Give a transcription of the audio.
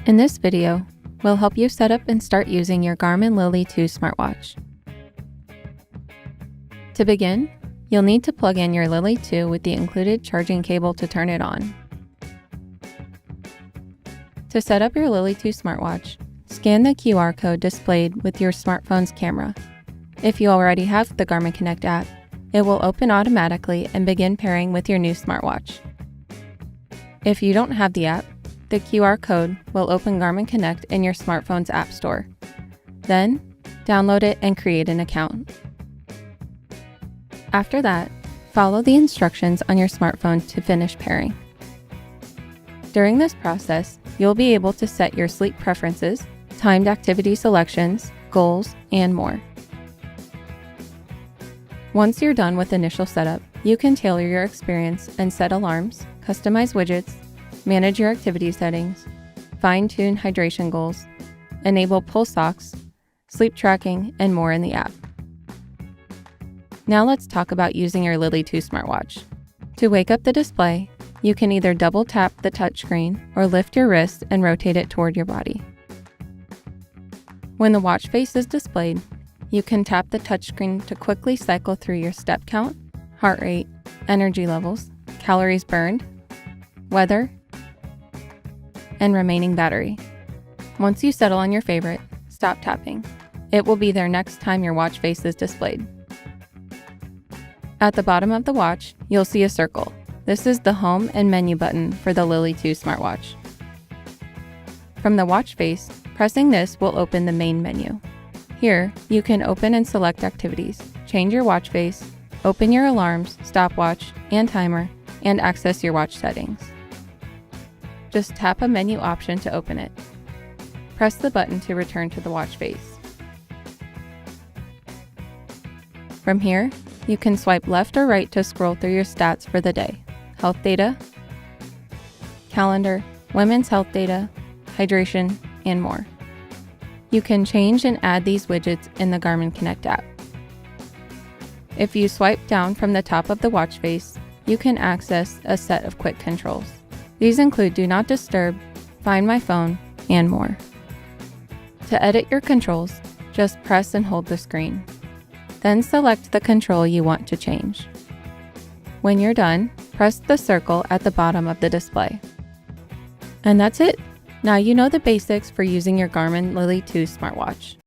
In this video, we'll help you set up and start using your Garmin Lily 2 smartwatch. To begin, you'll need to plug in your Lily 2 with the included charging cable to turn it on. To set up your Lily 2 smartwatch, scan the QR code displayed with your smartphone's camera. If you already have the Garmin Connect app, it will open automatically and begin pairing with your new smartwatch. If you don't have the app, the QR code will open Garmin Connect in your smartphone's app store. Then, download it and create an account. After that, follow the instructions on your smartphone to finish pairing. During this process, you'll be able to set your sleep preferences, timed activity selections, goals, and more. Once you're done with initial setup, you can tailor your experience and set alarms, customize widgets, manage your activity settings, fine-tune hydration goals, enable pulse ox, sleep tracking, and more in the app. Now let's talk about using your Lily 2 smartwatch. To wake up the display, you can either double tap the touchscreen or lift your wrist and rotate it toward your body. When the watch face is displayed, you can tap the touchscreen to quickly cycle through your step count, heart rate, energy levels, calories burned, weather, and remaining battery. Once you settle on your favorite, stop tapping. It will be there next time your watch face is displayed. At the bottom of the watch, you'll see a circle. This is the home and menu button for the Lily 2 smartwatch. From the watch face, pressing this will open the main menu. Here, you can open and select activities, change your watch face, open your alarms, stopwatch, and timer, and access your watch settings. Just tap a menu option to open it. Press the button to return to the watch face. From here, you can swipe left or right to scroll through your stats for the day, health data, calendar, women's health data, hydration, and more. You can change and add these widgets in the Garmin Connect app. If you swipe down from the top of the watch face, you can access a set of quick controls. These include Do Not Disturb, Find My Phone, and more. To edit your controls, just press and hold the screen. Then select the control you want to change. When you're done, press the circle at the bottom of the display. And that's it! Now you know the basics for using your Garmin Lily 2 smartwatch.